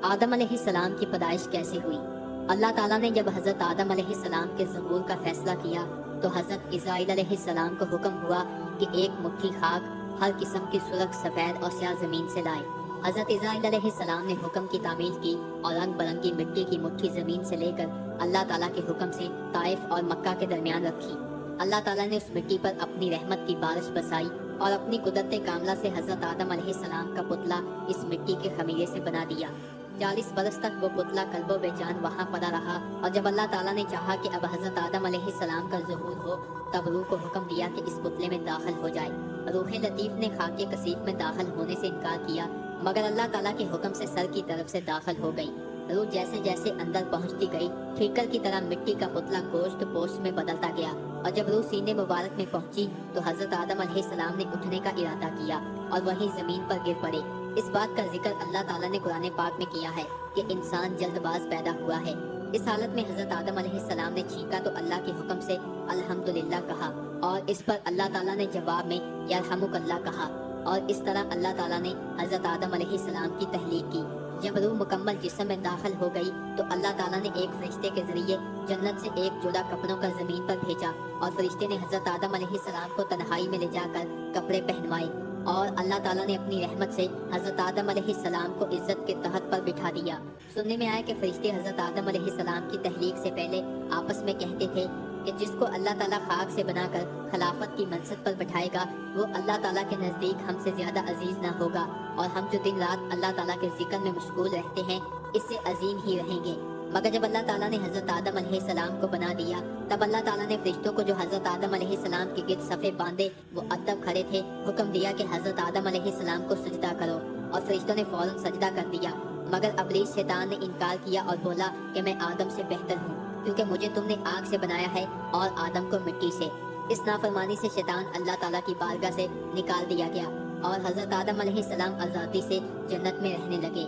आदम अलैहिस्सलाम की पैदाइश कैसे हुई? अल्लाह ताला ने जब हज़रत आदम अलैहिस्सलाम के ज़हूर का फैसला किया तो हज़रत इज़राइल अलैहिस्सलाम को हुक्म हुआ कि एक मुट्ठी खाक हर किस्म की सुर्ख, सफ़ेद और स्याह ज़मीन से लाए। हज़रत इज़राइल अलैहिस्सलाम ने हुक्म की तामील की और रंग बिरंगी मिट्टी की मुट्ठी ज़मीन से लेकर अल्लाह ताला के हुक्म से ताइफ और मक्का के दरमियान रखी। अल्लाह ताला ने उस मिट्टी पर अपनी रहमत की बारिश बरसाई और अपनी कुदरत कामला से हज़रत आदम अलैहिस्सलाम का पुतला इस मिट्टी के खमीरे से बना दिया। 40 बरस तक वो पुतला कल्बो बेजान वहाँ पड़ा रहा और जब अल्लाह ताला ने चाहा कि अब हज़रत आदम अलैहिस्सलाम का ज़हूर हो तब रूह को हुक्म दिया कि इस पुतले में दाखिल हो जाए। रूह लतीफ़ ने खाके कसीफ में दाखिल होने से इनकार किया मगर अल्लाह ताला के हुक्म से सर की तरफ से दाखिल हो गई। रूह जैसे जैसे अंदर पहुंचती गई ठीकर की तरह मिट्टी का पुतला गोश्त पोस्ट में बदलता गया और जब रूह सीने मुबारक में पहुंची तो हज़रत आदम अलैहिस्सलाम ने उठने का इरादा किया और वहीं ज़मीन पर गिर पड़े। इस बात का जिक्र अल्लाह ताला ने कुरान पाक में किया है कि इंसान जल्दबाज पैदा हुआ है। इस हालत में हज़रत आदम अलैहिस्सलाम ने चीखा तो अल्लाह के हुक्म से अल्हम्दुलिल्लाह कहा और इस पर अल्लाह ताला ने जवाब में यरहमुकल्लाह कहा और इस तरह अल्लाह ताला ने हज़रत आदम अलैहिस्सलाम की तहलीक की। जब रूह मुकम्मल जिस्म में दाखिल हो गई तो अल्लाह ताला ने एक फरिश्ते के जरिए जन्नत से एक जोड़ा कपड़ों का ज़मीन पर भेजा और फरिश्ते ने हज़रत आदम अलैहिस्सलाम को तन्हाई में ले जाकर कपड़े पहनवाए और अल्लाह ताला ने अपनी रहमत से हज़रत आदम अलैहिस्सलाम को इज्जत के तहत पर बिठा दिया। सुनने में आया कि फरिश्ते हज़रत आदम अलैहिस्सलाम की तहलीक से पहले आपस में कहते थे कि जिसको अल्लाह ताला खाक से बनाकर खिलाफत की मनसब पर बैठाएगा वो अल्लाह ताला के नज़दीक हमसे ज़्यादा अजीज ना होगा और हम जो दिन रात अल्लाह ताला के जिक्र में मशगूल रहते हैं इससे अजीम ही रहेंगे। मगर जब अल्लाह ताला ने हज़रत आदम अलैहिस्सलाम को बना दिया तब अल्लाह ताला ने फरिश्तों को जो हज़रत आदम अलैहिस्सलाम के गिर्द सफ़े बांधे वो अदब खड़े थे हुक्म दिया कि हज़रत आदम अलैहिस्सलाम को सजदा करो और फरिश्तों ने फौरन सजदा कर दिया। मगर इब्लीस शैतान ने इनकार किया और बोला कि मैं आदम से बेहतर हूँ क्योंकि मुझे तुमने आग से बनाया है और आदम को मिट्टी से। इस नाफरमानी से शैतान अल्लाह ताला की बारगाह से निकाल दिया गया और हज़रत आदम अलैहिस्सलाम आज़ादी से जन्नत में रहने लगे।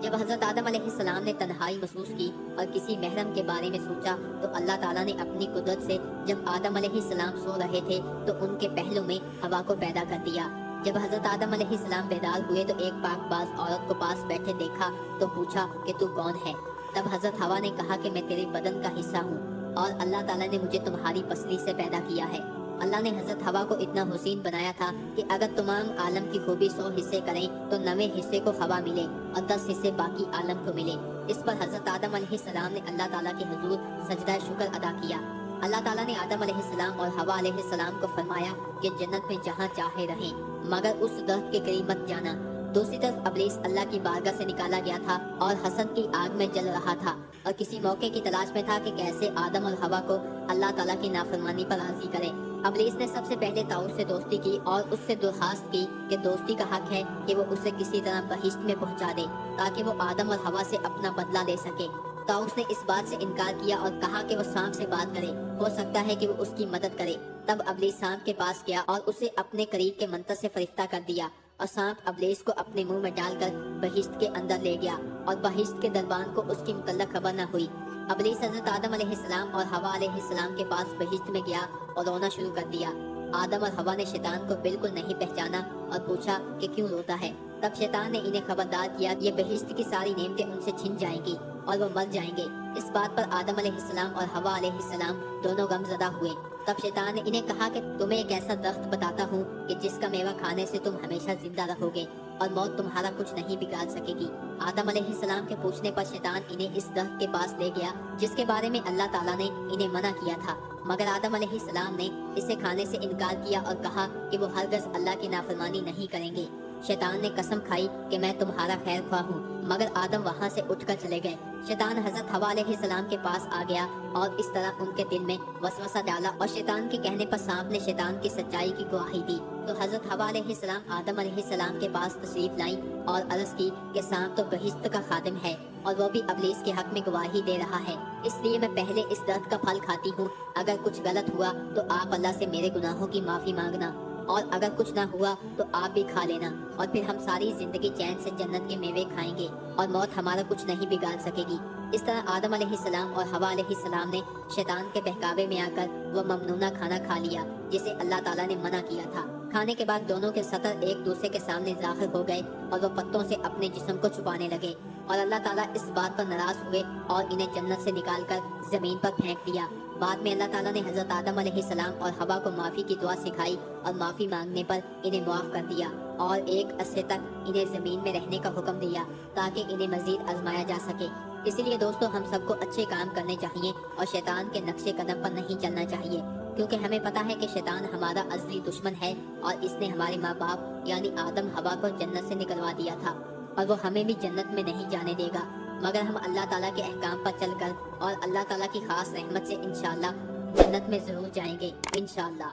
जब हज़रत आदम अलैहिस्सलाम ने तन्हाई महसूस की और किसी महरम के बारे में सोचा तो अल्लाह ताला ने अपनी कुदरत से जब आदम अलैहिस्सलाम सो रहे थे तो उनके पहलू में हवा को पैदा कर दिया। जब हज़रत आदम अलैहिस्सलाम बेदार हुए तो एक पाकबाज औरत को पास बैठे देखा तो पूछा कि तू कौन है। तब हज़रत हवा ने कहा कि मैं तेरे बदन का हिस्सा हूँ और अल्लाह ताला ने मुझे तुम्हारी पसली से पैदा किया है। अल्लाह ने हज़रत हवा को इतना हुसीन बनाया था कि अगर तमाम आलम की खूबी 100 हिस्से करें तो 90 हिस्से को हवा मिले और 10 हिस्से बाकी आलम को मिले। इस पर हज़रत आदम अलैहिस्सलाम ने अल्लाह ताला के हुजूर सजदा शुक्र अदा किया। अल्लाह ताला ने आदम अलैहिस्सलाम और हवा अलैहिस्सलाम को फरमाया कि जन्नत में जहाँ चाहे रहें मगर उस दरख्त के करीब मत जाना। दूसरी तरफ इब्लीस अल्लाह की बारगाह से निकाला गया था और हसद की आग में जल रहा था और किसी मौके की तलाश में था कि कैसे आदम और हवा को अल्लाह ताला की नाफरमानी पर राजी करे। इब्लीस ने सबसे पहले ताऊस से दोस्ती की और उससे दरखास्त की कि दोस्ती का हक है कि वो उसे किसी तरह बहिश्त में पहुंचा दे ताकि वो आदम और हवा से अपना बदला ले सके। ताऊस ने इस बात से इनकार किया और कहा कि वो सांप से बात करे, हो सकता है कि वो उसकी मदद करे। तब इब्लीस सांप के पास गया और उसे अपने करीब के मंतर से फरिश्ता कर दिया और सांप इब्लीस को अपने मुंह में डालकर बहिश्त के अंदर ले गया और बहिश्त के दरबान को उसकी मुतल्लक खबर न हुई। इब्लीस हज़रत आदम अलैहिस्सलाम और हवा अलैहिस्सलाम के पास बहिश्त में गया और रोना शुरू कर दिया। आदम और हवा ने शैतान को बिल्कुल नहीं पहचाना और पूछा कि क्यों रोता है। तब शैतान ने इन्हें खबरदार किया ये बहिश्त की सारी नेमतें उनसे छिन जाएंगी और वो मर जाएंगे। इस बात पर आदम अलैहिस्सलाम और हवा अलैहिस्सलाम दोनों गमज़दा हुए। तब शैतान ने इन्हें कहा कि तुम्हें एक ऐसा दरख्त बताता हूँ कि जिसका मेवा खाने से तुम हमेशा जिंदा रहोगे और मौत तुम्हारा कुछ नहीं बिगाड़ सकेगी। आदम अलैहिस्सलाम के पूछने पर शैतान इन्हें इस दरख्त के पास ले गया जिसके बारे में अल्लाह ताला ने इन्हें मना किया था, मगर आदम अलैहिस्सलाम ने इसे खाने से इनकार किया और कहा कि वो हरगिज़ अल्लाह की नाफरमानी नहीं करेंगे। शैतान ने कसम खाई कि मैं तुम्हारा खैर ख्वाह हूँ, मगर आदम वहाँ से उठकर चले गए। शैतान हज़रत हवा अलैहिस्सलाम के पास आ गया और इस तरह उनके दिल में वसवसा डाला और शैतान के कहने पर सांप ने शैतान की सच्चाई की गवाही दी। तो हज़रत हवा अलैहिस्सलाम आदम अलैहिस्सलाम के पास तशरीफ लाई और अर्ज़ की कि सांप तो बहिश्त का खादिम है और वो भी इब्लीस के हक में गवाही दे रहा है, इसलिए मैं पहले इस दर्द का फल खाती हूँ। अगर कुछ गलत हुआ तो आप अल्लाह से मेरे गुनाहों की माफ़ी मांगना और अगर कुछ ना हुआ तो आप भी खा लेना और फिर हम सारी जिंदगी चैन से जन्नत के मेवे खाएंगे और मौत हमारा कुछ नहीं बिगाड़ सकेगी। इस तरह आदम अलैहिस्सलाम और हवा अलैहिस्सलाम ने शैतान के बहकावे में आकर वह ममनूना खाना खा लिया जिसे अल्लाह ताला ने मना किया था। खाने के बाद दोनों के सतर एक दूसरे के सामने जाहिर हो गए और वो पत्तों से अपने जिस्म को छुपाने लगे। اور اللہ تعالیٰ اس بات پر ناراض ہوئے اور انہیں جنت سے نکال کر زمین پر پھینک دیا۔ بعد میں اللہ تعالیٰ نے حضرت آدم علیہ السلام اور حوا کو معافی کی دعا سکھائی اور معافی مانگنے پر انہیں معاف کر دیا اور ایک عرصے تک انہیں زمین میں رہنے کا حکم دیا تاکہ انہیں مزید آزمایا جا سکے۔ اسی لیے دوستو ہم سب کو اچھے کام کرنے چاہیے اور شیطان کے نقش قدم پر نہیں چلنا چاہیے، کیونکہ ہمیں پتہ ہے کہ شیطان ہمارا ازلی دشمن ہے اور اس نے ہمارے ماں باپ یعنی آدم حوا کو جنت سے نکلوا دیا تھا اور وہ ہمیں بھی جنت میں نہیں جانے دے گا، مگر ہم اللہ تعالیٰ کے احکام پر چل کر اور اللہ تعالیٰ کی خاص رحمت سے انشاءاللہ جنت میں ضرور جائیں گے انشاءاللہ۔